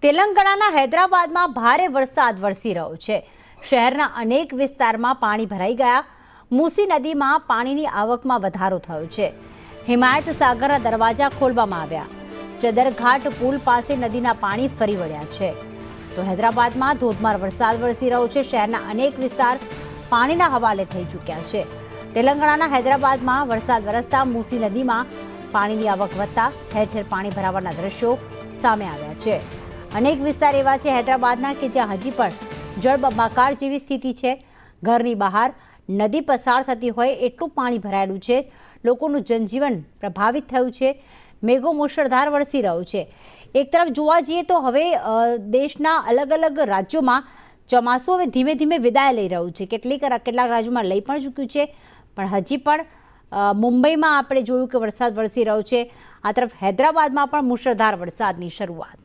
તેલંગાણાના હૈદરાબાદમાં ભારે વરસાદ વરસી રહ્યો છે। શહેરના અનેક વિસ્તારમાં પાણી ભરાઈ ગયા। મૂસી નદીમાં પાણીની આવકમાં વધારો થયો છે। હિમાયત સાગરના દરવાજા ખોલવામાં આવ્યા। ચદરઘાટ પુલ પાસે નદીના પાણી ફરી વળ્યા છે। તો હૈદરાબાદમાં ધોધમાર વરસાદ વરસી રહ્યો છે। શહેરના અનેક વિસ્તાર પાણીના હવાલે થઈ ચૂક્યા છે। તેલંગાણાના હૈદરાબાદમાં વરસાદ વરસતા મૂસી નદીમાં પાણીની આવક વધતા ઠેર ઠેર પાણી ભરાવાના દ્રશ્યો સામે આવ્યા છે। અનેક વિસ્તાર એવા છે હૈદરાબાદના કે જ્યાં હજી પણ જળબંબાકાર જેવી સ્થિતિ છે। ઘરની બહાર નદી પસાર થતી હોય એટલું પાણી ભરાયેલું છે। લોકોનું જનજીવન પ્રભાવિત થયું છે। મેઘો મુશળધાર વરસી રહ્યો છે। એક તરફ જોવા જઈએ તો હવે દેશના અલગ અલગ રાજ્યોમાં ચોમાસું હવે ધીમે ધીમે વિદાય લઈ રહ્યું છે। કેટલાક રાજ્યોમાં લઈ પણ ચૂક્યું છે, પણ હજી પણ મુંબઈમાં આપણે જોયું કે વરસાદ વરસી રહ્યો છે। આ તરફ હૈદરાબાદમાં પણ મુશળધાર વરસાદની શરૂઆત।